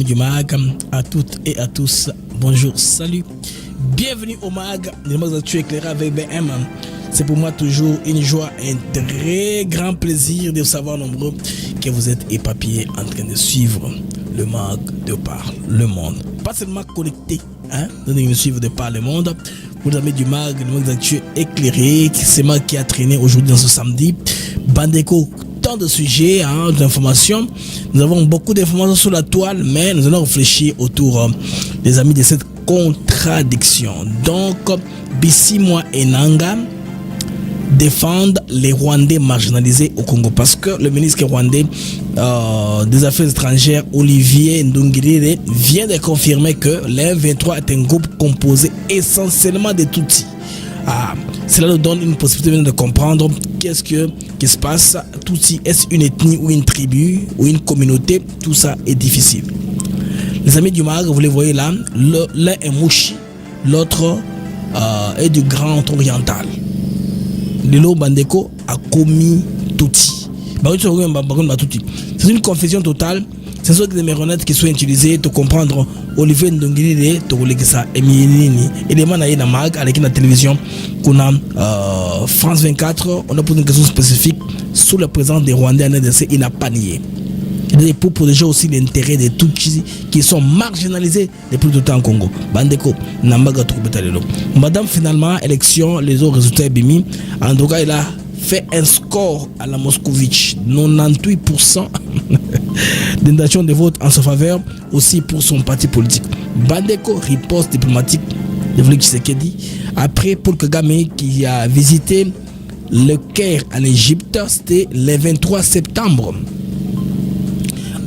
amis du MAG, à toutes et à tous, bonjour, salut. Bienvenue au MAG, le MAG d'actu éclairé avec BM. C'est pour moi toujours une joie et un très grand plaisir de savoir nombreux que vous êtes éparpillés en train de suivre le MAG de par le monde. Pas seulement connecté, de nous suivre de par le monde. Vous amis du MAG, le MAG d'actu éclairé, c'est moi qui a traîné aujourd'hui dans ce samedi. Bandeko, tant de sujets, d'informations. Nous avons beaucoup d'informations sur la toile, mais nous allons réfléchir autour des amis de cette contradiction. Donc, Bissimwa et Nanga défendent les Rwandais marginalisés au Congo parce que le ministre rwandais des Affaires étrangères Olivier Ndungirire vient de confirmer que l'M23 est un groupe composé essentiellement de Tutsis. Cela nous donne une possibilité de comprendre qu'est-ce qui se passe. Tutsi, est-ce une ethnie ou une tribu ou une communauté? Tout ça est difficile. Les amis du MAG, vous les voyez là, l'un est Mouchi, l'autre est du Grand Oriental. Lelo Bandeko a commis Tutsi. C'est une confusion totale. Ce sont des marionnettes qui sont utilisées pour comprendre Olivier Ndongirire, Tokolekesa Emilini, élément na MAG, avec la télévision, qu'on a France 24, on a posé une question spécifique sur la présence des Rwandais en RDC, il n'a pas nié. Et pour protéger aussi l'intérêt des Tutsis qui sont marginalisés depuis tout le temps en Congo. Bandeko, Nambaga Troubetalelo. Madame, finalement, élection, les autres résultats bimi. En tout cas, il a fait un score à la Moscovitch, 98% d'intention de vote en sa faveur, aussi pour son parti politique. Bandeko, riposte diplomatique de Félix Tshisekedi. Après, Paul Kagame qui a visité le Caire en Égypte, c'était le 23 septembre.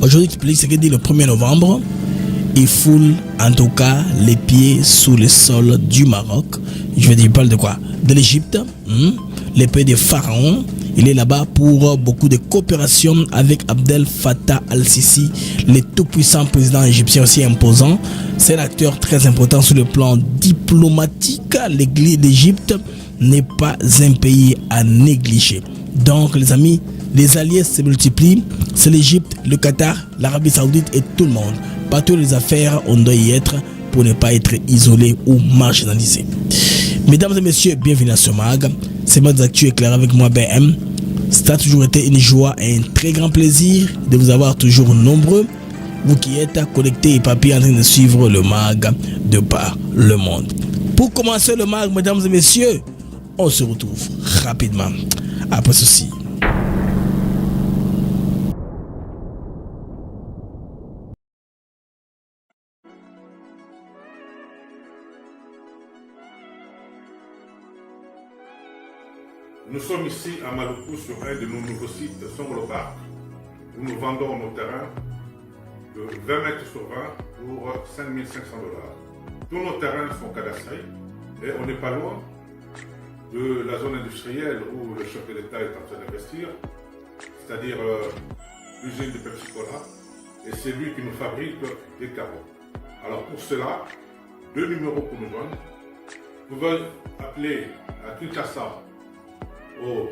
Aujourd'hui, Félix Tshisekedi, le 1er novembre, il foule en tout cas les pieds sous le sol du Maroc. Je veux dire, il parle de quoi? De l'Égypte, les pays des pharaons. Il est là-bas pour beaucoup de coopération avec Abdel Fattah al-Sisi, le tout-puissant président égyptien aussi imposant. C'est un acteur très important sur le plan diplomatique. L'Égypte n'est pas un pays à négliger. Donc les amis, les alliés se multiplient. C'est l'Égypte, le Qatar, l'Arabie Saoudite et tout le monde. Partout les affaires, on doit y être pour ne pas être isolé ou marginalisé. Mesdames et messieurs, bienvenue à ce MAG. C'est MAG d'actu éclairé avec moi BM. Ça a toujours été une joie et un très grand plaisir de vous avoir toujours nombreux. Vous qui êtes connectés et papiers en train de suivre le MAG de par le monde. Pour commencer le MAG, mesdames et messieurs, on se retrouve rapidement après ceci. Nous sommes ici à Maluku sur un de nos nouveaux sites, Songolo Park, où nous vendons nos terrains de 20 mètres sur 20 pour 5 500 $. Tous nos terrains sont cadastrés et on n'est pas loin de la zone industrielle où le chef de l'État est en train d'investir, c'est-à-dire l'usine de Pepsi-Cola, et c'est lui qui nous fabrique des carreaux. Alors pour cela, 2 numéros pour nous joindre. Vous pouvez appeler à Kinshasa au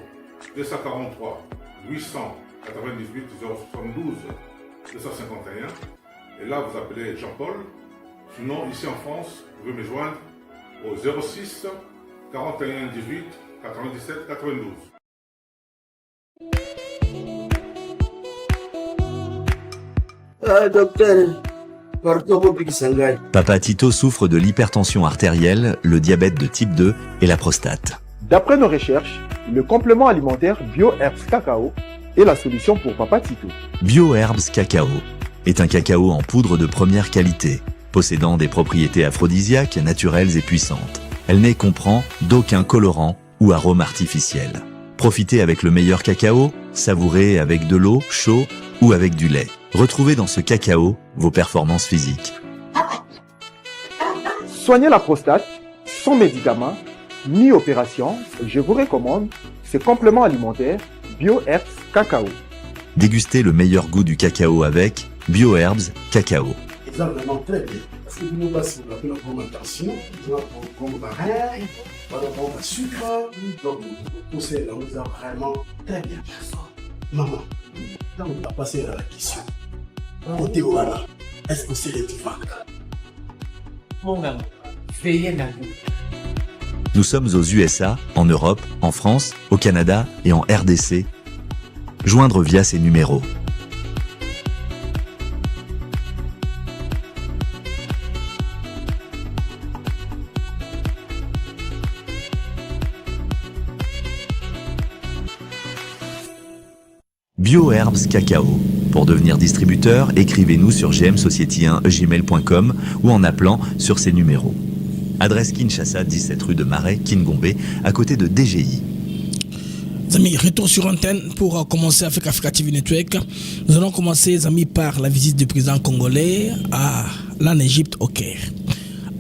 243 898 072 251 et là vous appelez Jean-Paul. Sinon ici en France vous pouvez me joindre au 06 41 18 97 92. Docteur, Papa Tito souffre de l'hypertension artérielle, le diabète de type 2 et la prostate. D'après nos recherches, le complément alimentaire BioHerbs Cacao est la solution pour Papa Tito. BioHerbs Cacao est un cacao en poudre de première qualité, possédant des propriétés aphrodisiaques, naturelles et puissantes. Elle ne comprend d'aucun colorant ou arôme artificiel. Profitez avec le meilleur cacao, savourez avec de l'eau, chaud ou avec du lait. Retrouvez dans ce cacao vos performances physiques. Soignez la prostate sans médicaments ni opération, je vous recommande ce complément alimentaire BioHerbs Cacao. Dégustez le meilleur goût du cacao avec BioHerbs Cacao. C'est vraiment très bien. Parce que nous passons la bonne alimentation, nous avons comme barrière, nous avons le sucre, donc tout ça, là, nous avons vraiment très bien. Maman, quand on va passer à la question, côté voilà, Est-ce que c'est réticent? Mon ami, veillez à nous. Nous sommes aux USA, en Europe, en France, au Canada et en RDC. Joindre via ces numéros. BioHerbs Cacao. Pour devenir distributeur, écrivez-nous sur gmsociety1gmail.com ou en appelant sur ces numéros. Adresse Kinshasa, 17 rue de Marais, Kingombe, à côté de DGI. Amis, retour sur antenne pour commencer avec Africa TV Network. Nous allons commencer, amis, par la visite du président congolais en Égypte, au Caire.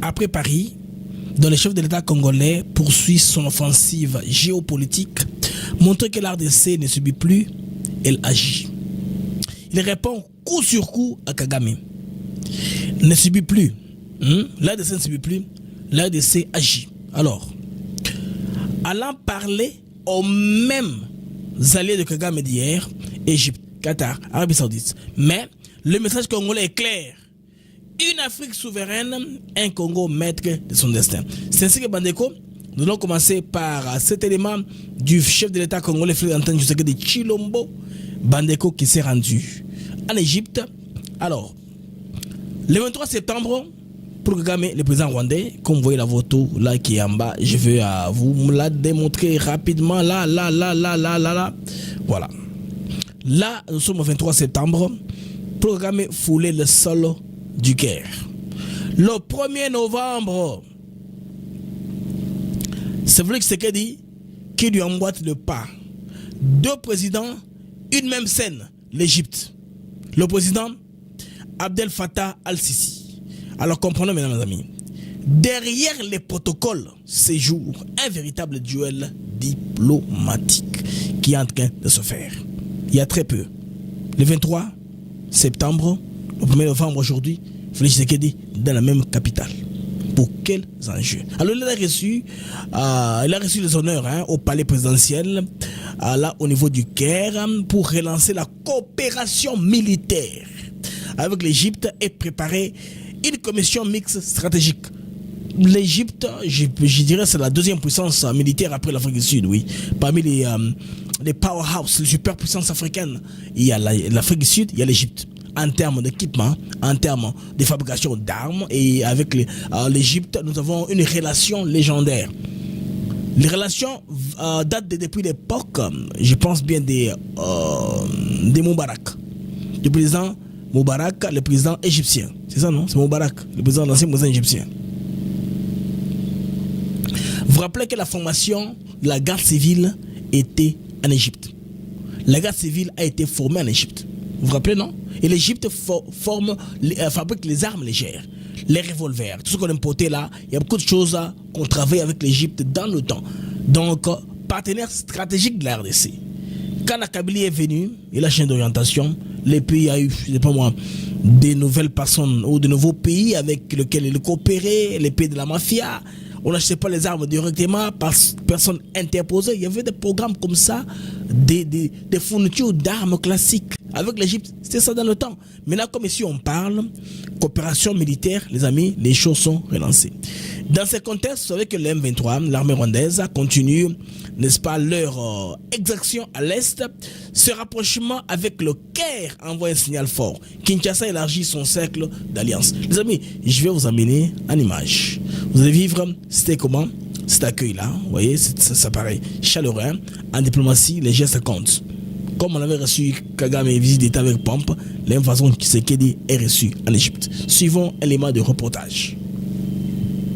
Après Paris, dont le chef de l'État congolais poursuit son offensive géopolitique, montrant que l'RDC ne subit plus, elle agit. Il répond coup sur coup à Kagame. Ne subit plus. L'RDC ne subit plus. L'RDC agit. Alors, allant parler aux mêmes alliés de Kagame d'hier, Égypte, Qatar, Arabie Saoudite. Mais le message congolais est clair. Une Afrique souveraine, un Congo maître de son destin. C'est ainsi que Bandeko, nous allons commencer par cet élément du chef de l'État congolais, Félix Antoine Tshisekedi Tshilombo, Bandeko, qui s'est rendu en Égypte. Alors, le 23 septembre, pour Kagame, le président rwandais, comme vous voyez la photo là qui est en bas, je vais vous la démontrer rapidement. Là. Voilà. Là, nous sommes au 23 septembre. Pour Kagame, fouler le sol du Caire. Le 1er novembre, c'est Félix Tshisekedi qui lui emboîte le pas. Deux présidents, une même scène, l'Égypte. Le président Abdel Fattah al-Sisi. Alors comprenons, mesdames et amis, derrière les protocoles se joue un véritable duel diplomatique qui est en train de se faire. Il y a très peu. Le 23 septembre, le 1er novembre aujourd'hui, Félix Tshisekedi dans la même capitale. Pour quels enjeux? Alors il a reçu les honneurs au palais présidentiel, là au niveau du Caire, pour relancer la coopération militaire avec l'Égypte et préparer une commission mixte stratégique. L'Égypte, je dirais, c'est la deuxième puissance militaire après l'Afrique du Sud, oui. Parmi les powerhouses, les superpuissances africaines, il y a l'Afrique du Sud, il y a l'Égypte. En termes d'équipement, en termes de fabrication d'armes, et avec l'Égypte, nous avons une relation légendaire. Les relations datent depuis l'époque, je pense bien des Moubarak. Du président Moubarak, le président égyptien. C'est ça, non? C'est Moubarak, le président, l'ancien président égyptien. Vous vous rappelez que la formation de la garde civile était en Égypte. La garde civile a été formée en Égypte. Vous vous rappelez, non? Et l'Égypte fabrique les armes légères, les revolvers, tout ce qu'on importait là. Il y a beaucoup de choses qu'on travaille avec l'Égypte dans le temps. Donc, partenaire stratégique de la RDC. Quand la Kabylie est venue, et la chaîne d'orientation, les pays a eu, je sais pas moi, des nouvelles personnes ou de nouveaux pays avec lesquels ils coopéraient, les pays de la mafia. On n'achetait pas les armes directement par personne interposée. Il y avait des programmes comme ça, des fournitures d'armes classiques. Avec l'Égypte, c'était ça dans le temps. Maintenant, comme ici on parle, coopération militaire, les amis, les choses sont relancées. Dans ce contexte, vous savez que le M23, l'armée rwandaise, continue, n'est-ce pas, leur exaction à l'Est. Ce rapprochement avec le Caire envoie un signal fort. Kinshasa élargit son cercle d'alliance. Les amis, je vais vous amener en image. Vous allez vivre, c'était comment? Cet accueil-là, vous voyez, ça paraît chaleureux. En diplomatie, les gestes comptent. Comme on avait reçu Kagame visite d'État avec pompe, la même façon que Tshisekedi est reçu en Égypte. Suivons l'élément de reportage.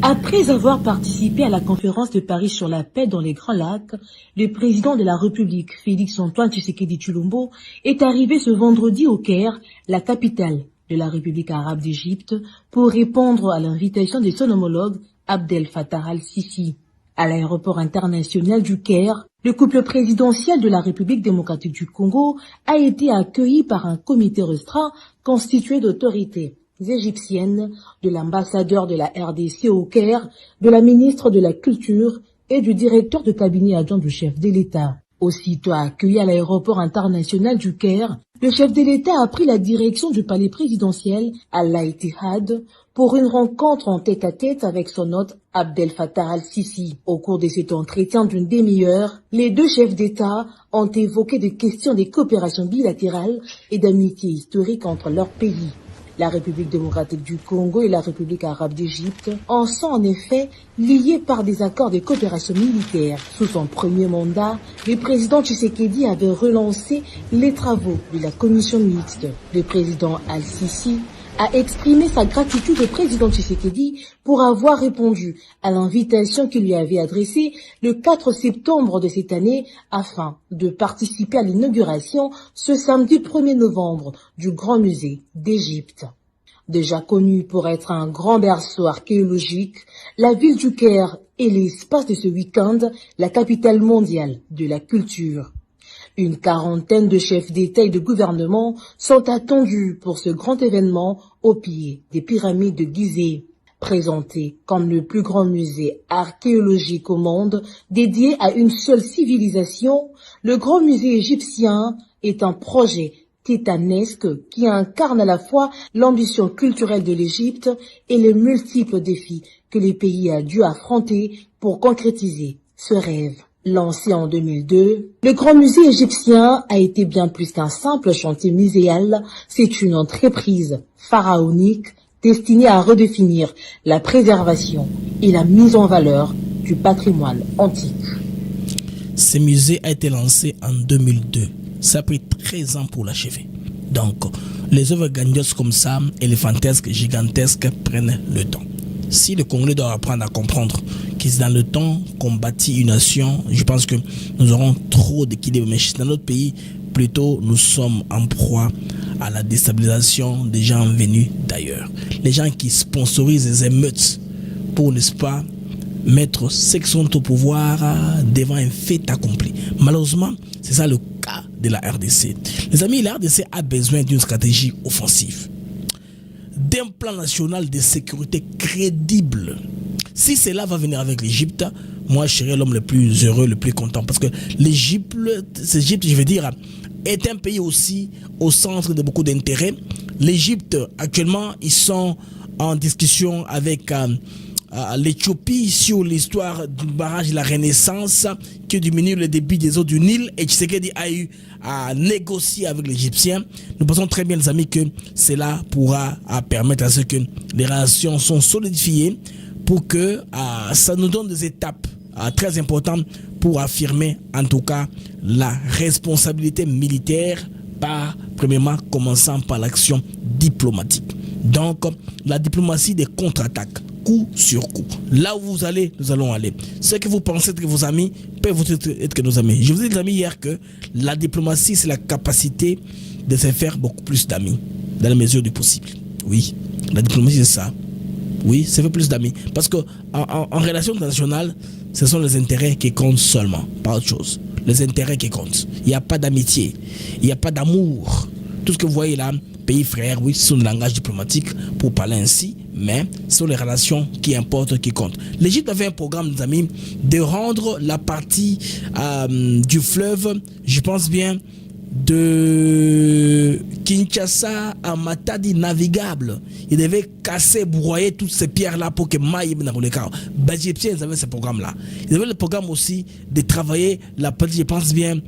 Après avoir participé à la conférence de Paris sur la paix dans les Grands Lacs, le président de la République, Félix Antoine Tshisekedi Tshilombo, est arrivé ce vendredi au Caire, la capitale de la République arabe d'Égypte, pour répondre à l'invitation de son homologue Abdel Fattah al-Sisi. À l'aéroport international du Caire, le couple présidentiel de la République démocratique du Congo a été accueilli par un comité restreint constitué d'autorités égyptiennes, de l'ambassadeur de la RDC au Caire, de la ministre de la Culture et du directeur de cabinet adjoint du chef de l'État. Aussitôt accueilli à l'aéroport international du Caire, le chef de l'État a pris la direction du palais présidentiel à Al-Ittihad pour une rencontre en tête-à-tête avec son hôte Abdel Fattah al-Sisi. Au cours de cet entretien d'une demi-heure, les deux chefs d'État ont évoqué des questions de coopération bilatérale et d'amitié historique entre leurs pays. La République démocratique du Congo et la République arabe d'Égypte en sont en effet liés par des accords de coopération militaire. Sous son premier mandat, le président Tshisekedi avait relancé les travaux de la commission mixte. Le président Al-Sisi a exprimé sa gratitude au président Tshisekedi pour avoir répondu à l'invitation qu'il lui avait adressée le 4 septembre de cette année afin de participer à l'inauguration ce samedi 1er novembre du Grand Musée d'Égypte. Déjà connue pour être un grand berceau archéologique, la ville du Caire est l'espace de ce week-end la capitale mondiale de la culture. Une quarantaine de chefs d'État et de gouvernement sont attendus pour ce grand événement au pied des pyramides de Gizeh. Présenté comme le plus grand musée archéologique au monde dédié à une seule civilisation, le Grand Musée égyptien est un projet titanesque qui incarne à la fois l'ambition culturelle de l'Égypte et les multiples défis que le pays a dû affronter pour concrétiser ce rêve. Lancé en 2002, le Grand Musée égyptien a été bien plus qu'un simple chantier muséal. C'est une entreprise pharaonique destinée à redéfinir la préservation et la mise en valeur du patrimoine antique. Ce musée a été lancé en 2002. Ça a pris 13 ans pour l'achever. Donc, les œuvres grandioses comme ça, éléphantesques, gigantesques, prennent le temps. Si le Congolais doit apprendre à comprendre que c'est dans le temps qu'on bâtit une nation, je pense que nous aurons trop d'équilibre. Mais dans notre pays, plutôt, nous sommes en proie à la déstabilisation des gens venus d'ailleurs. Les gens qui sponsorisent les émeutes pour, n'est-ce pas, mettre ceux qui sont au pouvoir devant un fait accompli. Malheureusement, c'est ça le cas de la RDC. Les amis, la RDC a besoin d'une stratégie offensive, d'un plan national de sécurité crédible. Si cela va venir avec l'Égypte, moi je serai l'homme le plus heureux, le plus content. Parce que l'Égypte, je veux dire, est un pays aussi au centre de beaucoup d'intérêts. L'Égypte, actuellement, ils sont en discussion avec l'Éthiopie sur l'histoire du barrage de la Renaissance qui diminue le débit des eaux du Nil, et Tshisekedi a eu à négocier avec l'Égyptien. Nous pensons très bien, les amis, que cela pourra permettre à ce que les relations sont solidifiées pour que ça nous donne des étapes très importantes pour affirmer en tout cas la responsabilité militaire, premièrement commençant par l'action diplomatique. Donc la diplomatie des contre-attaques, coup sur coup. Là où vous allez, nous allons aller. Ce que vous pensez être vos amis peuvent être que nos amis. Je vous ai dit, les amis, hier que la diplomatie, c'est la capacité de se faire beaucoup plus d'amis, dans la mesure du possible. Oui, la diplomatie, c'est ça. Oui, ça fait plus d'amis. Parce que en relation internationale, ce sont les intérêts qui comptent seulement, pas autre chose. Les intérêts qui comptent. Il n'y a pas d'amitié, il n'y a pas d'amour. Tout ce que vous voyez là, pays frères, oui, ce sont le langage diplomatique pour parler ainsi, mais ce sont les relations qui importent, qui comptent. L'Égypte avait un programme, les amis, de rendre la partie du fleuve, je pense bien, de Kinshasa à Matadi navigable. Il devait casser, broyer toutes ces pierres-là pour que Maï n'a pas le cas. Les Égyptiens avaient ce programme-là. Ils avaient le programme aussi de travailler la partie, je pense bien,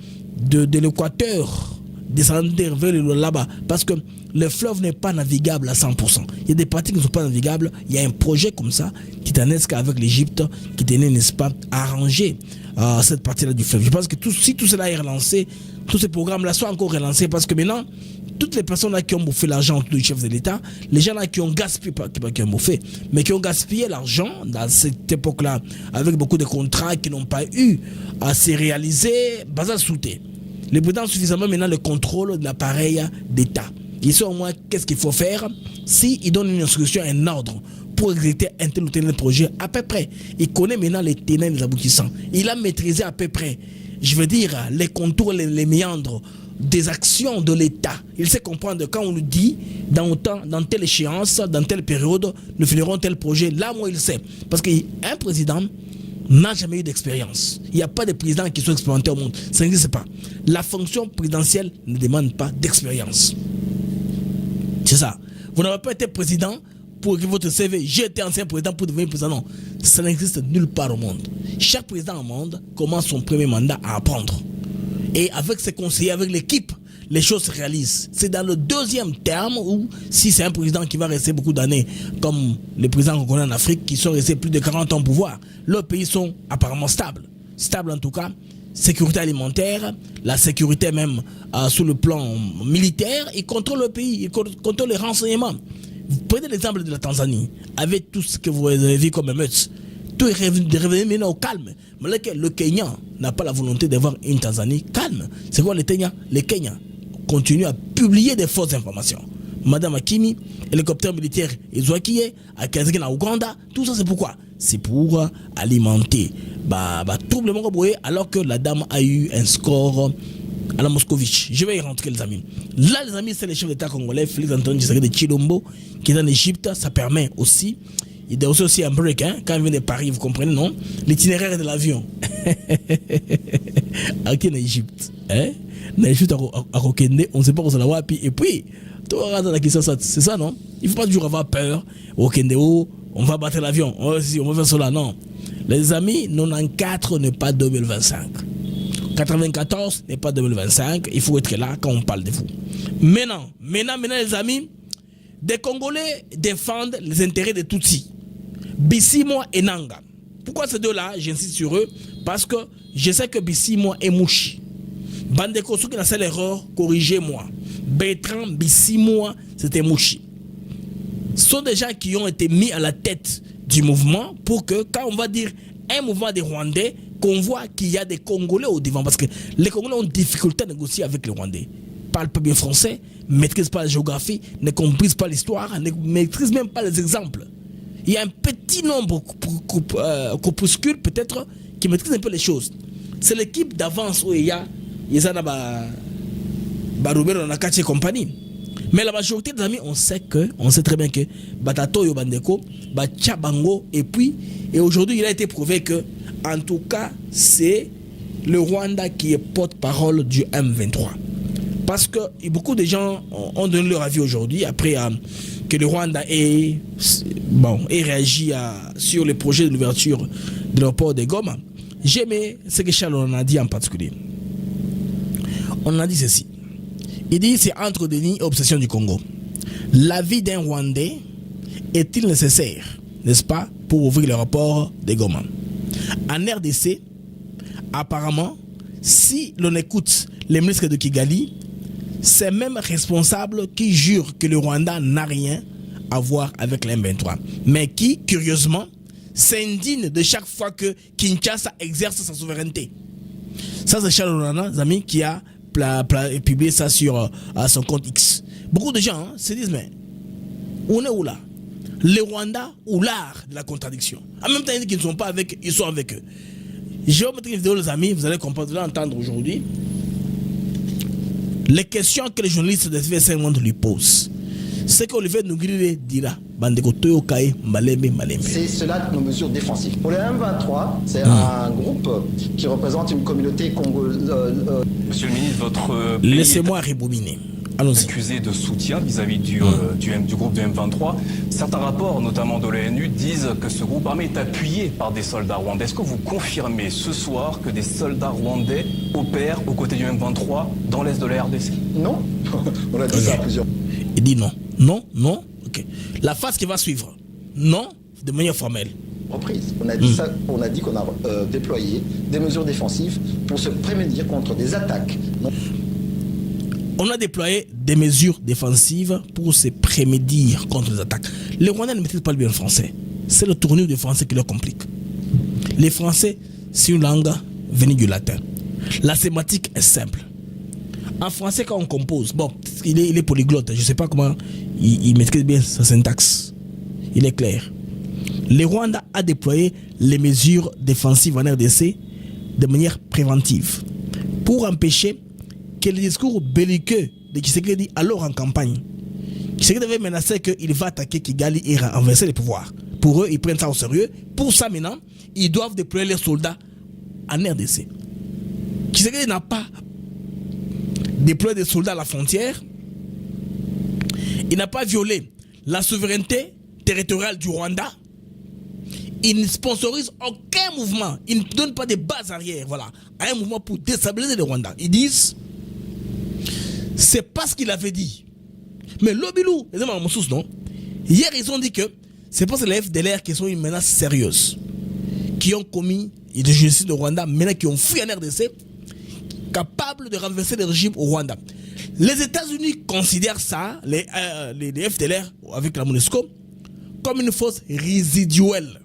de l'Équateur, descendre vers là-bas, parce que le fleuve n'est pas navigable à 100%. Il y a des parties qui ne sont pas navigables. Il y a un projet comme ça, titanesque avec l'Égypte, qui tenait, n'est-ce pas, à arranger cette partie-là du fleuve. Je pense que si tout cela est relancé, tous ces programmes-là soient encore relancés, parce que maintenant, toutes les personnes là qui ont bouffé l'argent du chef de l'État, les gens là qui ont gaspillé, pas qui ont bouffé, mais qui ont gaspillé l'argent dans cette époque-là, avec beaucoup de contrats qui n'ont pas eu à se réaliser, bas à sauter. Les présidents ont suffisamment maintenant le contrôle de l'appareil d'État. Ils savent au moins qu'est-ce qu'il faut faire. S'ils donnent une instruction, un ordre pour exécuter un tel ou tel projet, à peu près. Il connaît maintenant les tenants et les aboutissants. Il a maîtrisé à peu près, je veux dire, les contours, les méandres des actions de l'État. Il sait comprendre quand on nous dit, dans telle échéance, dans telle période, nous finirons tel projet. Là, moi, il sait. Parce qu'un président n'a jamais eu d'expérience. Il n'y a pas de président qui soit expérimenté au monde. Ça n'existe pas. La fonction présidentielle ne demande pas d'expérience. C'est ça. Vous n'avez pas été président pour écrire votre CV. J'ai été ancien président pour devenir président. Non. Ça n'existe nulle part au monde. Chaque président au monde commence son premier mandat à apprendre. Et avec ses conseillers, avec l'équipe, les choses se réalisent. C'est dans le deuxième terme où, si c'est un président qui va rester beaucoup d'années, comme les présidents qu'on connaît en Afrique, qui sont restés plus de 40 ans au pouvoir, leurs pays sont apparemment stables. Stables en tout cas. Sécurité alimentaire, la sécurité même sur le plan militaire, ils contrôlent le pays, ils contrôlent les renseignements. Vous prenez l'exemple de la Tanzanie, avec tout ce que vous avez vu comme émeutes. Tout est revenu maintenant au calme. Mais le Kenya n'a pas la volonté d'avoir une Tanzanie calme. C'est quoi le Kenya? Le Kenya continue à publier des fausses informations. Madame Akimi, hélicoptère militaire Ezouakiye, à Kazaki en Ouganda, tout ça c'est pourquoi? C'est pour alimenter trouble alors que la dame a eu un score à la Moscovitch. Je vais y rentrer les amis. Là les amis, c'est le chef d'État congolais Félix Antoine Tshisekedi de Tshilombo qui est en Égypte. Ça permet aussi, il y a aussi un break quand il vient de Paris, vous comprenez non? L'itinéraire de l'avion. Aquí en Égypte. En Égypte à Rokende, on ne sait pas où ça va. Et puis, c'est ça non? Il ne faut pas toujours avoir peur. Rokende, on va battre l'avion. On va faire cela. Non. Les amis, 94 n'est pas 2025. 94 n'est pas 2025. Il faut être là quand on parle de vous. Maintenant les amis, des Congolais défendent les intérêts des Tutsis. Bissimo et Nanga. Pourquoi ces deux-là, j'insiste sur eux? Parce que je sais que Bissimo est Mouchi. Bandeko, ceux qui ont fait l'erreur, corrigez-moi. Bertrand Bissimo, c'était Mouchi. Ce sont des gens qui ont été mis à la tête du mouvement pour que, quand on va dire un mouvement des Rwandais, qu'on voit qu'il y a des Congolais au devant. Parce que les Congolais ont difficulté à négocier avec les Rwandais. Parlent pas bien français, ne maîtrisent pas la géographie, ne comprisent pas l'histoire, ne maîtrisent même pas les exemples. Il y a un petit nombre corpuscule peut-être qui maîtrise un peu les choses. C'est l'équipe d'avance où il y a Robert Nakati et compagnie. Mais la majorité des amis, on sait très bien que Batato yo Bandeko, Tchabango, et aujourd'hui il a été prouvé que, en tout cas, c'est le Rwanda qui est porte-parole du M23. Parce que beaucoup de gens ont donné leur avis aujourd'hui, après que le Rwanda ait réagi sur le projet de l'ouverture de l'aéroport de Goma. J'aimais ce que Charles en a dit en particulier. On a dit ceci. Il dit c'est entre déni et obsession du Congo. L'avis d'un Rwandais est-il nécessaire, n'est-ce pas, pour ouvrir l'aéroport de Goma? En RDC, apparemment, si l'on écoute les ministres de Kigali, c'est même responsable qui jure que le Rwanda n'a rien à voir avec l'M23. Mais qui, curieusement, s'indigne de chaque fois que Kinshasa exerce sa souveraineté. Ça, c'est Charles Olana, amis, qui a publié ça sur son compte X. Beaucoup de gens se disent, mais on est où là? Le Rwanda ou l'art de la contradiction? En même temps, ils ne sont pas avec, ils sont avec eux. Je vais vous mettre une vidéo, les amis, vous allez comprendre, vous allez entendre aujourd'hui les questions que les journalistes de TV5 Monde lui posent. C'est qu'Olivier Ndoungirire dira. C'est cela nos mesures défensives. Pour le M23, c'est un groupe qui représente une communauté congolaise. Monsieur le ministre, votre pays laissez-moi rebobiner. Allons-y. Accusé de soutien vis-à-vis du groupe de M23. Certains rapports, notamment de l'ONU, disent que ce groupe armé est appuyé par des soldats rwandais. Est-ce que vous confirmez ce soir que des soldats rwandais opèrent aux côtés du M23 dans l'est de la RDC? Non. On a dit ça à plusieurs. Il dit non. Non. Ok. La phase qui va suivre. Non, de manière formelle. Reprise. On a dit ça. On a dit qu'on a déployé des mesures défensives pour se prémunir contre des attaques. Non. On a déployé des mesures défensives pour se prémédire contre les attaques. Les Rwandais ne maîtrisent pas bien le français. C'est le tournure du français qui leur complique. Les Français, c'est une langue venue du latin. La sématique est simple. En français, quand on compose, bon, il est polyglotte. Je ne sais pas comment il maîtrise bien sa syntaxe. Il est clair. Le Rwanda a déployé les mesures défensives en RDC de manière préventive pour empêcher que le discours belliqueux de Tshisekedi alors en campagne. Tshisekedi avait menacé qu'il va attaquer Kigali et renverser le pouvoir. Pour eux, ils prennent ça au sérieux. Pour ça, maintenant, ils doivent déployer leurs soldats en RDC. Tshisekedi n'a pas déployé des soldats à la frontière. Il n'a pas violé la souveraineté territoriale du Rwanda. Il ne sponsorise aucun mouvement. Il ne donne pas de bases arrière, voilà, à un mouvement pour déstabiliser le Rwanda. Ils disent, c'est pas ce qu'il avait dit. Mais l'Obilou, non? Hier, ils ont dit que c'est parce que les FDLR qui sont une menace sérieuse, qui ont commis des génocides au Rwanda, maintenant qui ont fui en RDC, capables de renverser le régime au Rwanda. Les États-Unis considèrent ça, les FDLR avec la MONUSCO, comme une force résiduelle.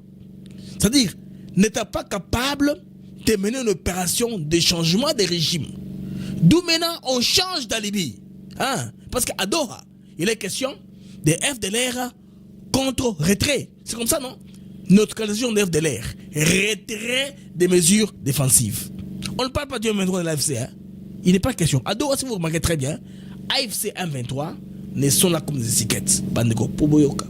C'est-à-dire, n'étant pas capable de mener une opération de changement de régime. D'où maintenant on change d'alibi. Hein? Parce qu'à Doha, il est question des FDLR contre retrait. C'est comme ça, non? Neutralisation des FDLR. Retrait des mesures défensives. On ne parle pas du M23 de l'AFC. Hein? Il n'est pas question. À Doha, si vous remarquez très bien, AFC M23 ne sont là comme des étiquettes. Bandeko, Poboyoka.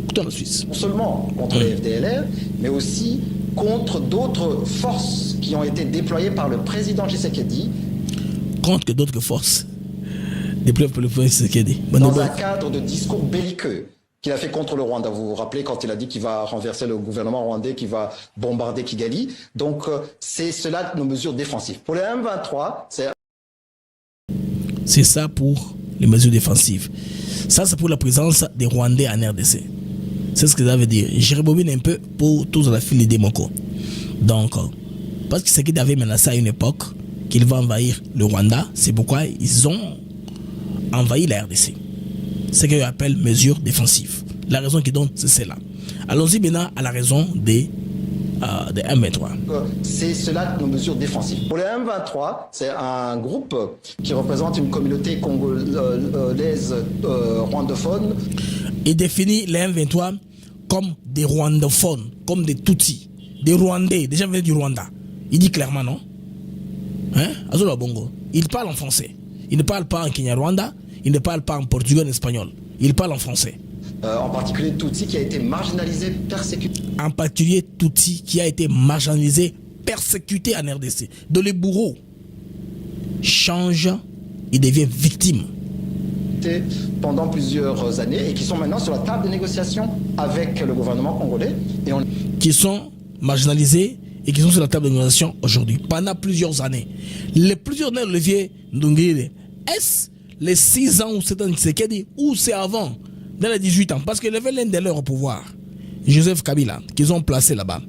Écoutons la Suisse. Non seulement contre les FDLR, mais aussi contre d'autres forces qui ont été déployées par le président Tshisekedi. Contre d'autres forces déployées par le président Tshisekedi. Dans un cadre de discours belliqueux qu'il a fait contre le Rwanda. Vous vous rappelez quand il a dit qu'il va renverser le gouvernement rwandais, qu'il va bombarder Kigali. Donc c'est cela nos mesures défensives. Pour les M23, c'est ça pour les mesures défensives. Ça, c'est pour la présence des Rwandais en RDC. C'est ce que ça veut dire. Je rebobine un peu pour tous la file des Moko. Donc, parce que ce qu'ils avaient menacé à une époque, qu'il va envahir le Rwanda, c'est pourquoi ils ont envahi la RDC. C'est ce qu'ils appellent mesures défensives. La raison qu'ils donnent, c'est celle-là. Allons-y maintenant à la raison des M23. C'est cela nos mesures défensives. Pour les M23, c'est un groupe qui représente une communauté congolaise rwandophone. Il définit les M23 comme des rwandophones, comme des Tutsis, des Rwandais, des gens venus du Rwanda. Il dit clairement non. Hein? Azula Bongo. Il parle en français. Il ne parle pas en Kenya-Rwanda, il ne parle pas en portugais, en espagnol. Il parle en français. En particulier Tutsi qui a été marginalisé, persécuté. En particulier Tutsi qui a été marginalisé, persécuté en RDC. Donc les bourreaux changent, il devient victime. Pendant plusieurs années et qui sont maintenant sur la table de négociation avec le gouvernement congolais. Qui sont marginalisés et qui sont sur la table de négociation aujourd'hui, pendant plusieurs années. Les plusieurs années, Olivier Ndongiri, est-ce les 6 ans ou 7 ans de Tshisekedi ou c'est avant, dans les 18 ans? Parce qu'il y avait l'un de leurs au pouvoir, Joseph Kabila, qu'ils ont placé là-bas.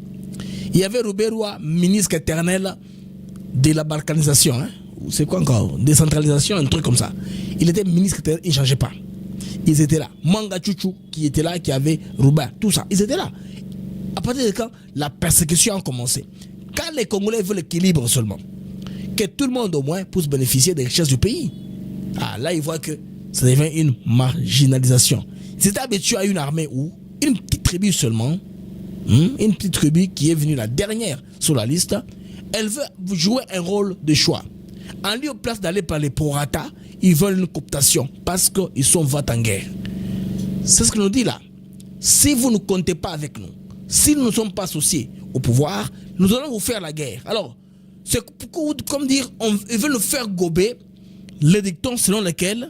Il y avait Rouberoua, ministre éternel de la balkanisation, hein? C'est quoi encore? Décentralisation, un truc comme ça. Il était ministre, il ne changeait pas. Ils étaient là. Manga Chouchou, qui était là, qui avait Rouba, tout ça. Ils étaient là. À partir de quand la persécution a commencé? Quand les Congolais veulent l'équilibre seulement, que tout le monde au moins puisse bénéficier des richesses du pays. Ah, là, ils voient que ça devient une marginalisation. Ils étaient habitués à une armée où une petite tribu seulement, une petite tribu qui est venue la dernière sur la liste, elle veut jouer un rôle de choix. En lieu de place d'aller par les prorata, ils veulent une cooptation parce qu'ils sont vats en guerre. C'est ce que nous dit là. Si vous ne comptez pas avec nous, si nous ne sommes pas associés au pouvoir, nous allons vous faire la guerre. Alors, c'est comme dire, ils veulent nous faire gober les dictons selon lesquels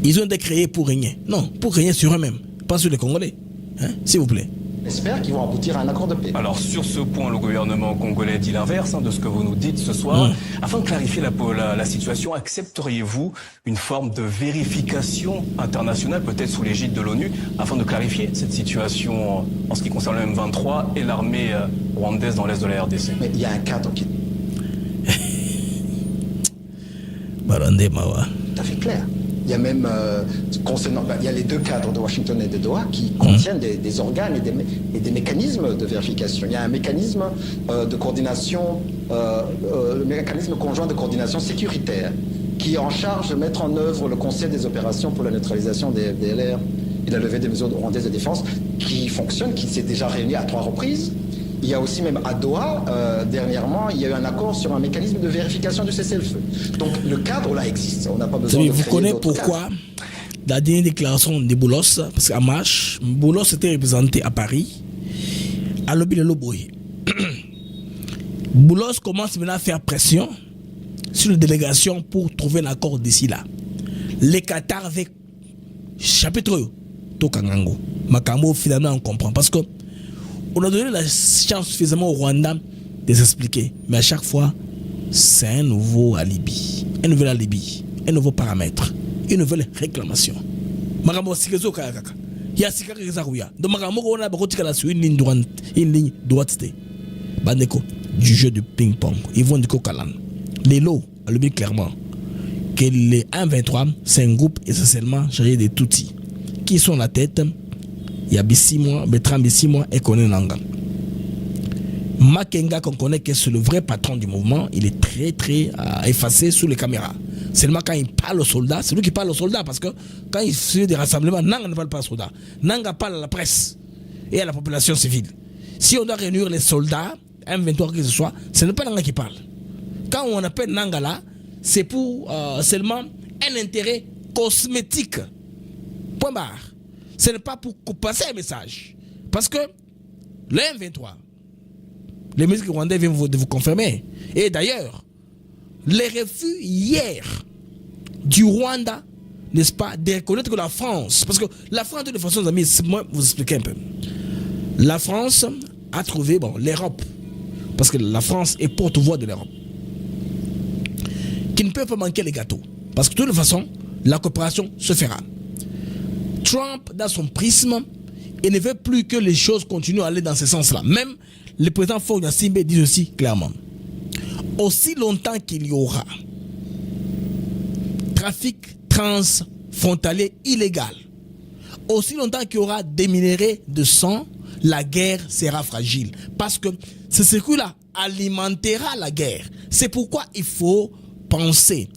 ils ont été créés pour régner. Non, pour régner sur eux-mêmes, pas sur les Congolais. Hein? S'il vous plaît. J'espère qu'ils vont aboutir à un accord de paix. Alors sur ce point, le gouvernement congolais dit l'inverse de ce que vous nous dites ce soir. Afin de clarifier la situation, accepteriez-vous une forme de vérification internationale, peut-être sous l'égide de l'ONU, afin de clarifier cette situation en ce qui concerne le M23 et l'armée rwandaise dans l'est de la RDC? Mais il y a un cadre qui est tout à fait clair. Il y a même, il y a les 2 cadres de Washington et de Doha qui contiennent des organes et des mécanismes de vérification. Il y a un mécanisme de coordination, le mécanisme conjoint de coordination sécuritaire qui est en charge de mettre en œuvre le Conseil des opérations pour la neutralisation des FDLR et la levée des mesures rwandaises de défense qui fonctionne, qui s'est déjà réuni à 3 reprises. Il y a aussi même à Doha, dernièrement, il y a eu un accord sur un mécanisme de vérification du cessez-le-feu. Donc le cadre là existe, on n'a pas besoin de vous créer connaissez d'autres pourquoi cadres. la dernière déclaration de Boulos, parce qu'à Marche, Boulos était représenté à Paris, à l'objet de l'Oboye. Boulos commence maintenant à faire pression sur les délégations pour trouver un accord d'ici là. Les Qatar avec chapitre Tokangango. Makambo, finalement, on comprend. Parce que on a donné la chance suffisamment au Rwanda de s'expliquer. Mais à chaque fois, c'est un nouveau alibi. Un nouvel alibi. Un nouveau paramètre. Une nouvelle réclamation. Makambo, Sikezo Kayakaka. Il y a Sikaka Zarouya. Donc, Makambo, on a beaucoup une ligne droite. Bandeko, du jeu de ping-pong. Ils vont du Kokalan. Les lots, à le dire clairement, que les 1-23, c'est un groupe essentiellement chargé de Tutsis. Qui sont la tête, il y a 6 mois, Bertrand 6 mois et Kone Nanga. Makenga, qu'on connaît que c'est le vrai patron du mouvement, il est très effacé sous les caméras. Seulement quand il parle aux soldats, c'est lui qui parle aux soldats parce que quand il fait des rassemblements, Nanga ne parle pas aux soldats. Nanga parle à la presse et à la population civile. Si on doit réunir les soldats, M23 que ce soit, ce n'est pas Nanga qui parle. Quand on appelle Nanga là, c'est pour seulement un intérêt cosmétique. Point barre. Ce n'est pas pour passer un message. Parce que le M23, les ministres rwandais viennent de vous confirmer. Et d'ailleurs, les refus hier du Rwanda, n'est-ce pas, de reconnaître que la France, parce que la France, de toute façon, amis, moi, vous expliquer un peu. La France a trouvé, l'Europe, parce que la France est porte-voix de l'Europe, qui ne peut pas manquer les gâteaux. Parce que de toute façon, la coopération se fera. Trump, dans son prisme, il ne veut plus que les choses continuent à aller dans ce sens-là. Même le président Faure Gnassingbé dit aussi clairement, aussi longtemps qu'il y aura trafic transfrontalier illégal, aussi longtemps qu'il y aura des minéraux de sang, la guerre sera fragile. Parce que ce circuit-là alimentera la guerre. C'est pourquoi il faut penser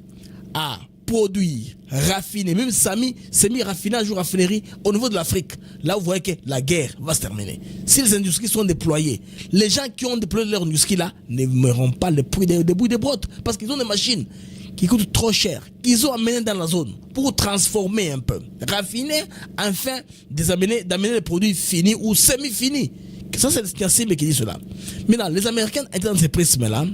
à produire, raffiner, même semi-raffinage ou raffinerie au niveau de l'Afrique. Là, vous voyez que la guerre va se terminer. Si les industries sont déployées, les gens qui ont déployé leur industrie là ne meuront pas le prix des bouts de brottes parce qu'ils ont des machines qui coûtent trop cher, qu'ils ont amené dans la zone pour transformer un peu, raffiner, enfin d'amener les produits finis ou semi-finis. Ça, c'est le Gnassingbé qui dit cela. Maintenant, les Américains étaient dans ces prismes-là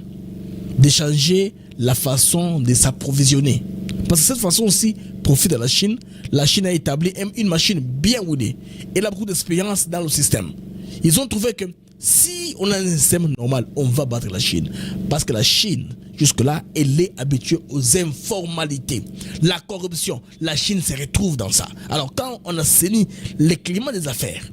d'échanger la façon de s'approvisionner. Parce que cette façon aussi profite de la Chine. La Chine a établi une machine bien roulée. Elle a beaucoup d'expérience dans le système. Ils ont trouvé que si on a un système normal, on va battre la Chine. Parce que la Chine, jusque-là, elle est habituée aux informalités. La corruption, la Chine se retrouve dans ça. Alors quand on a saisi le climat des affaires,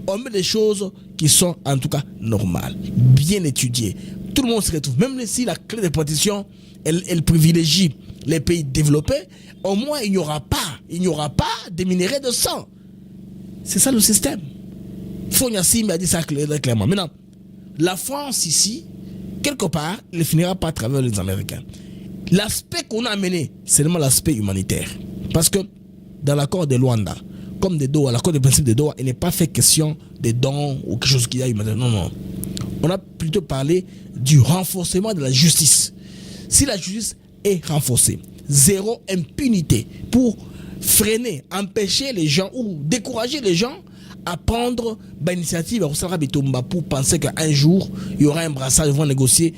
on met des choses qui sont en tout cas normales, bien étudiées. Tout le monde se retrouve. Même si la clé de partition, elle privilégie les pays développés, au moins il n'y aura pas de minéraux de sang. C'est ça le système. Faure Gnassingbé a dit ça clairement. Maintenant, la France ici, quelque part, elle finira par travers les Américains. L'aspect qu'on a amené, c'est seulement l'aspect humanitaire. Parce que dans l'accord de Luanda, comme de Doha, l'accord de principe de Doha, il n'est pas fait question de dons ou quelque chose qui a humanitaire. Non. On a plutôt parlé du renforcement de la justice. Si la justice est renforcée, zéro impunité pour freiner, empêcher les gens ou décourager les gens à prendre l'initiative pour penser qu'un jour il y aura un brassage, ils vont négocier.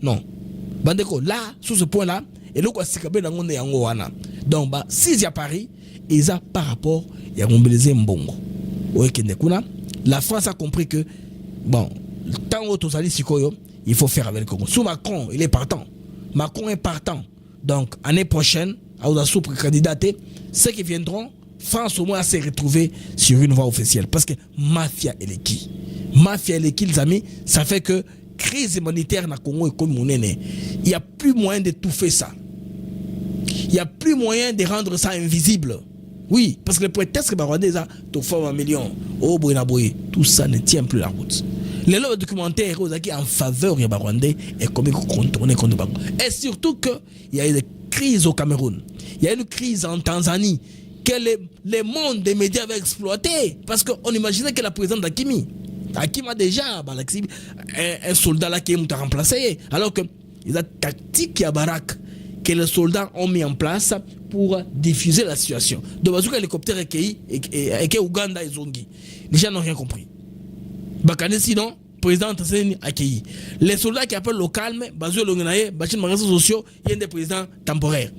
Non. Bandeko, là, sur ce point-là, et là, donc, si il y a Paris, ils ont par rapport à mobiliser Mbongo. La France a compris que, tant il faut faire avec le Congo. Sous Macron, il est partant. Macron est partant. Donc, année prochaine, à Oudassou pour candidater, ceux qui viendront, France au moins s'est retrouvée sur une voie officielle. Parce que mafia et les qui. Mafia et les qui, les amis, ça fait que crise humanitaire dans le Congo est comme mon aîné. Il n'y a plus moyen d'étouffer ça. Il n'y a plus moyen de rendre ça invisible. Oui, parce que le prétexte que Rwandais a tout fait un million, tout ça ne tient plus la route. Les lois documentaires en faveur de Rwandais est comme contourner contre Bakou. Et surtout qu'il y a eu des crises au Cameroun. Il y a eu une crise en Tanzanie que le monde des médias avait exploité. Parce qu'on imaginait que la présidente d'Akimi a déjà un soldat là qui est remplacé. Alors que les tactiques à Barak que les soldats ont mis en place pour diffuser la situation. Donc, parce que l'hélicoptère est et Ouganda et Zongi. Les gens n'ont rien compris. Bakane, sinon, président Tanzanie accueilli. Les soldats qui appellent le calme, Bazou Longenaye, Bachine Magasin sociaux, il y a des présidents temporaires.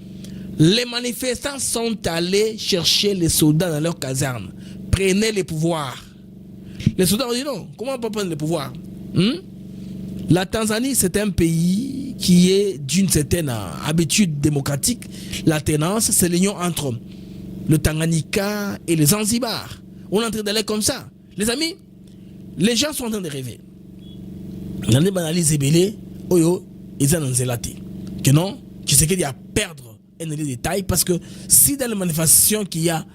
Les manifestants sont allés chercher les soldats dans leur caserne. Prenez les pouvoirs. Les soldats ont dit non, comment on peut prendre les pouvoirs? La Tanzanie, c'est un pays qui est d'une certaine habitude démocratique. La tenance, c'est l'union entre le Tanganyika et les Zanzibar. On est en train d'aller comme ça. Les amis, les gens sont en train de rêver. Dans les banalises ébélées, oyo, ils ont zélaté. Que non, tu sais qu'il y a à perdre les détails parce que si dans les manifestations qu'il y a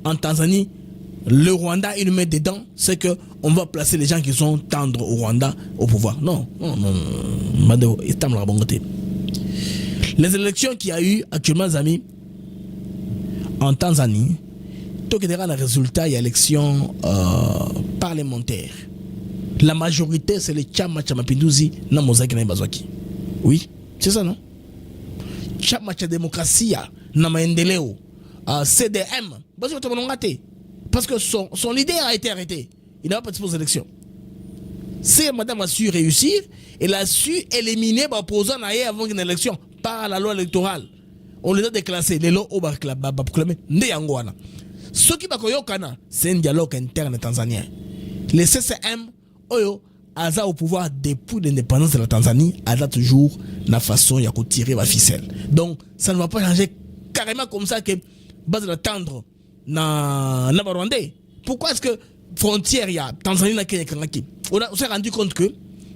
en Tanzanie, le Rwanda, il nous met dedans, c'est que on va placer les gens qui sont tendres au Rwanda au pouvoir. Non. Les élections qu'il y a eu actuellement, les amis, en Tanzanie, tout le résultat, il y a élection parlementaire. La majorité, c'est le Chama cha Mapinduzi na Mozaki na Bazwaki. Oui, c'est ça, non? Chama cha Demokrasia na Maendeleo, CDM, parce que son leader a été arrêté. Il n'a pas participé aux élections. Si madame a su réussir, elle a su éliminer les opposants avant une élection par la loi électorale. On les a déclassés. Les lois au proclamé. Ce qui va c'est un dialogue interne tanzanien. Les CCM, Aza au pouvoir depuis l'indépendance de la Tanzanie, Aza toujours la façon de tirer la ficelle. Donc, ça ne va pas changer carrément comme ça que base de tendre na Rwandais. Pourquoi est-ce que frontière il y a Tanzanie na Kenya Kanaki? On s'est rendu compte que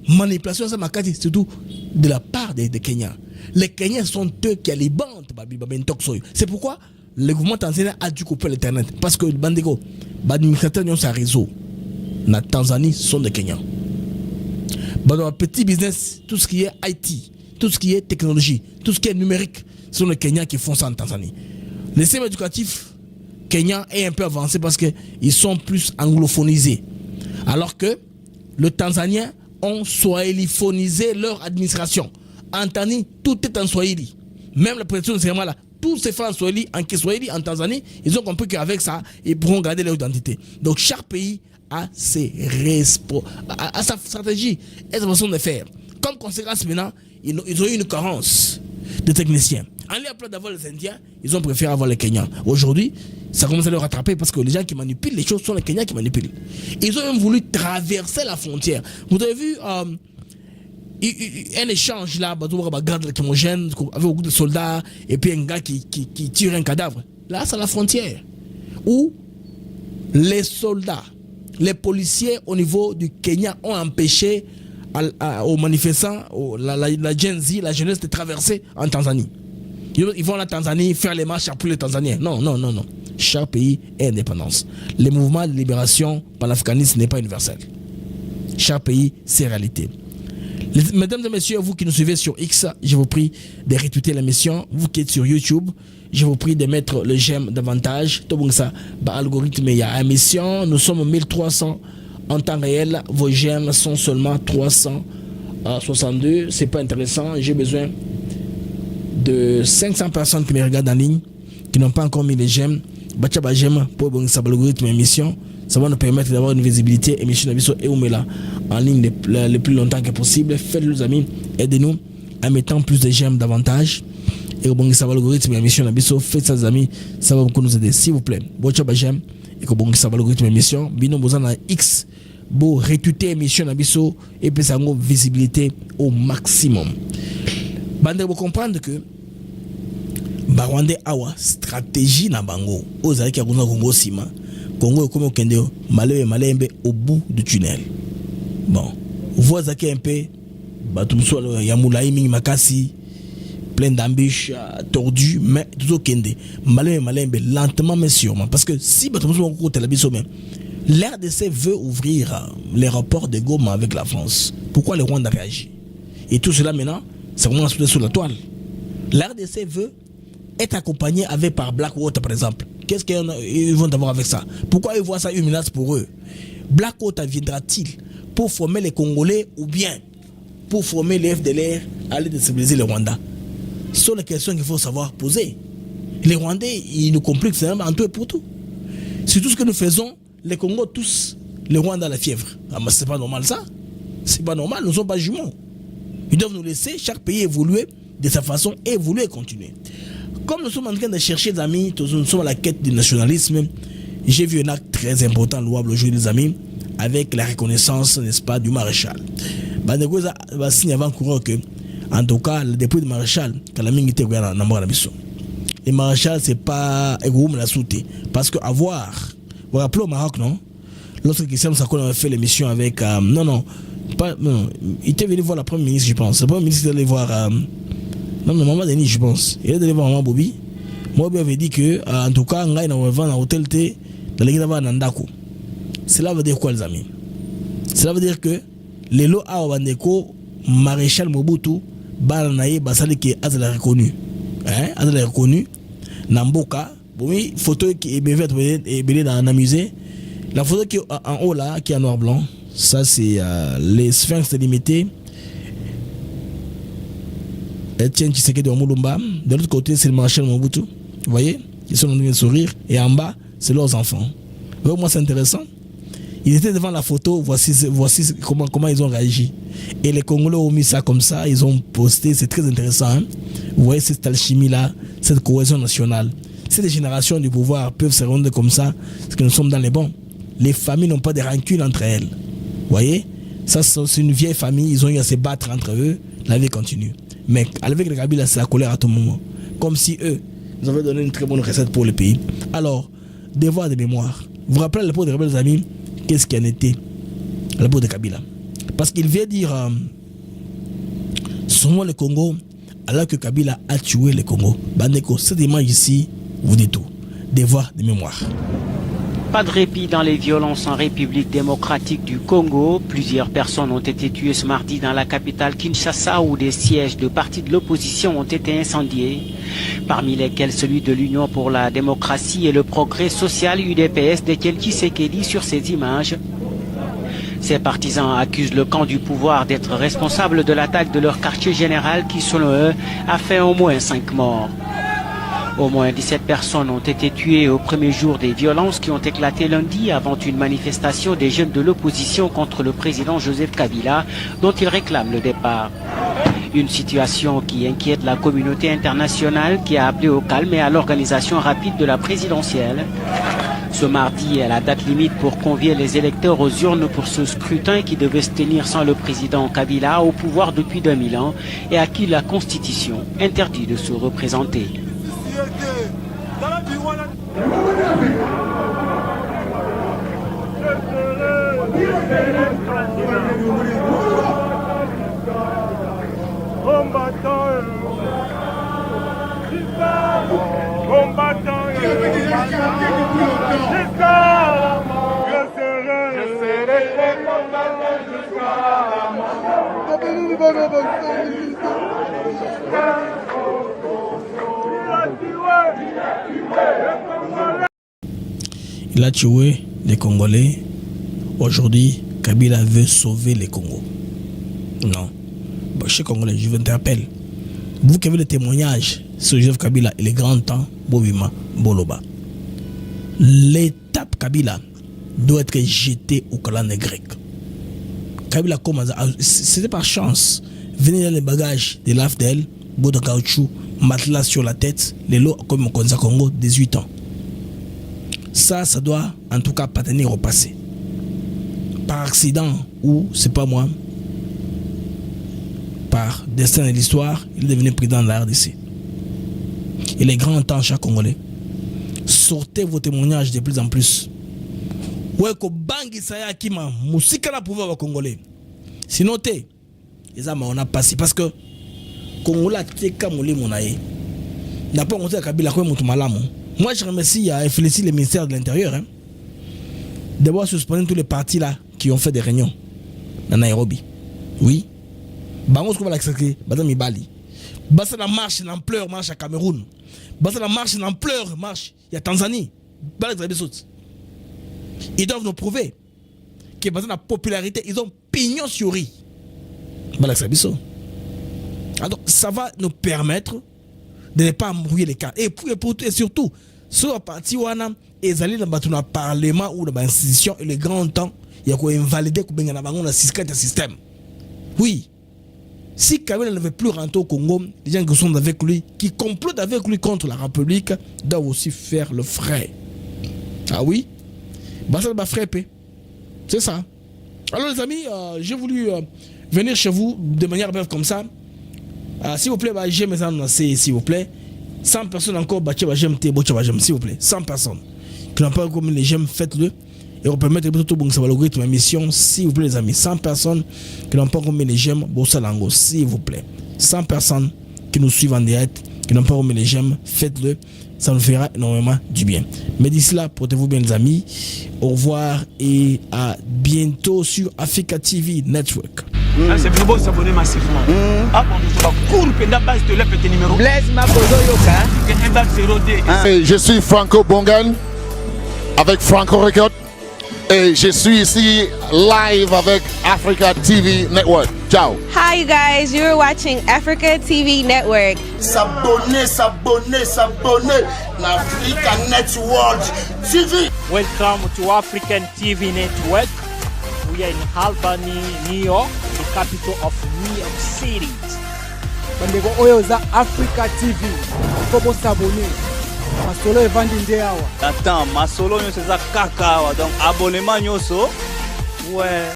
manipulation ça makati surtout de la part des Kenyans. Les Kenyans sont eux qui alimentent c'est pourquoi le gouvernement tanzanien a dû couper l'internet parce que bandego administrateurs ont sa réseau na Tanzanie sont des Kenyans. Petit business, tout ce qui est IT, tout ce qui est technologie, tout ce qui est numérique, ce sont les Kenyans qui font ça en Tanzanie. Le système éducatif Kenya est un peu avancé parce qu'ils sont plus anglophonisés. Alors que le Tanzanien ont swahiliphonisé leur administration. En Tanzanie, tout est en swahili. Même la présidence de cérémonie là, tout se fait en swahili, en kiswahili, en Tanzanie. Ils ont compris qu'avec ça, ils pourront garder leur identité. Donc chaque pays a sa stratégie et sa façon de faire. Comme conséquence maintenant, ils ont eu une carence de techniciens. En lieu d'avoir les Indiens, ils ont préféré avoir les Kenyans. Aujourd'hui, ça commence à les rattraper parce que les gens qui manipulent les choses sont les Kenyans qui manipulent. Ils ont même voulu traverser la frontière. Vous avez vu un échange là, garde lacrymogène avec beaucoup de soldats et puis un gars qui tire un cadavre. Là, c'est la frontière où les soldats, les policiers au niveau du Kenya ont empêché aux manifestants, la Gen Z, la jeunesse de traverser en Tanzanie. Ils vont à la Tanzanie faire les marches pour les Tanzaniens. Non. Chaque pays est indépendance. Le mouvement de libération panafricaniste n'est pas universel. Chaque pays, c'est réalité. Mesdames et messieurs, vous qui nous suivez sur X, je vous prie de retweeter l'émission. Vous qui êtes sur YouTube, je vous prie de mettre le j'aime davantage. Tout ça, algorithme, il y a émission. Nous sommes 1300 en temps réel. Vos j'aime sont seulement 362. C'est pas intéressant. J'ai besoin de 500 personnes qui me regardent en ligne, qui n'ont pas encore mis les j'aime. Bachaba j'aime pour l'algorithme émission. Ça va nous permettre d'avoir une visibilité émission d'Abisso et Oumela en ligne le plus longtemps que possible. Faites-le, les amis, aidez-nous en mettant plus de j'aime davantage. Et bon, ça va l'algorithme émission d'Abisso. Faites ça, les amis, ça va beaucoup nous aider, s'il vous plaît. Bachaba j'aime et que bon, ça va l'algorithme émission. Bino besoin à X, beau rétuter émission d'Abisso et puis ça a une visibilité au maximum. Bande, vous comprendre que Barwande awa stratégie na bango ozali kia kuna Congo sima Congo comme okende malembe au bout du tunnel. Bon, voix zaki un peu batumso ya mulai mingi makasi plein d'embûches tordues mais tout okende malembe lentement mais sûrement parce que si batumso ko telabiso même l'RDC veut ouvrir l'aéroport de Goma avec la France. Pourquoi le Rwanda réagit? Et tout cela maintenant ça commence sur la toile. L'RDC veut être accompagné avec par Blackwater par exemple. Qu'est-ce qu'ils vont avoir avec ça? Pourquoi ils voient ça une menace pour eux? Blackwater viendra-t-il pour former les Congolais ou bien pour former les FDLR à aller déstabiliser le Rwanda? Ce sont les questions qu'il faut savoir poser. Les Rwandais, ils nous compliquent en tout et pour tout. C'est tout ce que nous faisons, les Congos tous, les Rwandais à la fièvre. Ah, mais c'est pas normal ça. C'est pas normal, nous ne sommes pas jumeaux. Ils doivent nous laisser chaque pays évoluer de sa façon, évoluer et continuer. Comme nous sommes en train de chercher des amis, nous sommes à la quête du nationalisme, j'ai vu un acte très important, louable aujourd'hui, les amis, avec la reconnaissance, n'est-ce pas, du maréchal. Bandegoza va signer avant-coureur que, en tout cas, le dépôt du maréchal, Kalaming était dans la mission. Le maréchal, c'est pas Egoum la souté. Parce que avoir, vous vous rappelez au Maroc, non? Lorsque Christian Sakon avait fait l'émission avec. Non, il était venu voir la première ministre, je pense. La première ministre était allé voir. Maman Denis, je pense. Il est allé voir Maman Bobby. Moi, Bobby avait dit que, en tout cas, on va vendre un hôtel dans l'église de Nandako. Cela veut dire quoi, les amis? Cela veut dire que les lots à Wandeko, maréchal Mobutu, Balanaye, Basali qui est reconnu. Elle est reconnue. Namboka, oui, photo qui est belée dans un musée. La photo qui est en haut là, qui est en noir-blanc, ça c'est les Sphinx limités. Etienne Tshisekedi de Moulumba. De l'autre côté, c'est le maréchal Mobutu. Vous voyez? Ils sont en train de sourire. Et en bas, c'est leurs enfants. Vous voyez, moi c'est intéressant. Ils étaient devant la photo, voici comment ils ont réagi. Et les Congolais ont mis ça comme ça, ils ont posté, c'est très intéressant. Hein? Vous voyez cette alchimie-là, cette cohésion nationale. Ces générations du pouvoir peuvent se rendre comme ça, parce que nous sommes dans les bons. Les familles n'ont pas de rancune entre elles. Vous voyez? Ça, c'est une vieille famille, ils ont eu à se battre entre eux, la vie continue. Mais avec les Kabila, c'est la colère à tout moment. Comme si eux, nous avaient donné une très bonne recette pour le pays. Alors, devoir de mémoire. Vous vous rappelez à l'époque des rebelles amis, qu'est-ce qui en était à l'époque de Kabila? Parce qu'il vient dire souvent le Congo, alors que Kabila a tué le Congo. Bandeko, cette image ici vous dit tout. Devoir de mémoire. Pas de répit dans les violences en République démocratique du Congo. Plusieurs personnes ont été tuées ce mardi dans la capitale Kinshasa où des sièges de partis de l'opposition ont été incendiés. Parmi lesquels celui de l'Union pour la démocratie et le progrès social UDPS d'Etienne Tshisekedi sur ces images. Ces partisans accusent le camp du pouvoir d'être responsable de l'attaque de leur quartier général qui, selon eux, a fait au moins 5 morts. Au moins 17 personnes ont été tuées au premier jour des violences qui ont éclaté lundi avant une manifestation des jeunes de l'opposition contre le président Joseph Kabila, dont ils réclament le départ. Une situation qui inquiète la communauté internationale qui a appelé au calme et à l'organisation rapide de la présidentielle. Ce mardi est la date limite pour convier les électeurs aux urnes pour ce scrutin qui devait se tenir sans le président Kabila au pouvoir depuis 2000 ans et à qui la Constitution interdit de se représenter. Il a tué les Congolais. Aujourd'hui, Kabila veut sauver les Congos. Non. Bon, chez Congolais, je vous interpelle. Vous qui avez le témoignage sur Joseph Kabila, il est grand temps, Bobima, Boloba. L'étape Kabila doit être jetée au calendrier grec. Kabila commence à... C'était par chance. Venez dans les bagages de l'AFDL, beau de caoutchouc, matelas sur la tête, les lots comme au Congo, 18 ans. Ça doit en tout cas pas tenir au passé. Par accident ou, c'est pas moi, par destin de l'histoire, il est devenu président de la RDC. Il est grand temps, chaque Congolais. Sortez vos témoignages de plus en plus. Ouais, ko bangi saya kima, musika na pouvoir au Congolais. Sinon, on a passé parce que Congolais teka moli monaye. N'a pas monté à Kabila comme mon malamu. Moi, je remercie et félicite le ministère de l'Intérieur d'avoir suspendu tous les partis là qui ont fait des réunions dans Nairobi. Oui. Bangos comme l'accepter, Badami Bali. Basta la marche d'ampleur, marche à Cameroun. Basta la marche d'ampleur, marche. Il y a Tanzanie. Ils doivent nous prouver que dans la popularité, ils ont pignon sur riz. Alors, ça va nous permettre de ne pas embrouiller les cas. Et surtout, sur la partie où on a dans le parlement ou dans l'institution, il est grand temps, il y a quoi invalider le système. Oui. Si Kabila ne veut plus rentrer au Congo, les gens qui sont avec lui, qui complotent avec lui contre la République, doivent aussi faire le frais. Ah oui? Ça va frapper. C'est ça. Alors les amis, j'ai voulu venir chez vous de manière brève comme ça. S'il vous plaît, j'aime ça, s'il vous plaît. 100 personnes encore, j'aime, s'il vous plaît. 100 personnes. Qui n'ont pas comme les j'aime, faites-le. Et on peut mettre tout bon, ça va l'algorithme de mission, s'il vous plaît, les amis. 100 personnes qui n'ont pas combien les j'aime, Bossalango, s'il vous plaît. 100 personnes qui nous suivent en direct, qui n'ont pas combien les j'aime, faites-le. Ça nous fera énormément du bien. Mais d'ici là, portez-vous bien, les amis. Au revoir et à bientôt sur Africa TV Network. C'est plus beau s'abonner massivement. Je suis Franco Bongan avec Franco Record. Et je suis ici live avec Africa TV Network. Ciao. Hi you guys, you're watching Africa TV Network. S'abonner l'Africa Network TV. Welcome to African TV Network. We are in Albany, New York, the capital of New York City. Bandeko oyo za Africa TV. Kobo s'abonner. Masolo evandi nde awa. Attends, masolo nyoso za kaka awa. Donc abonnement nyoso. Ouais.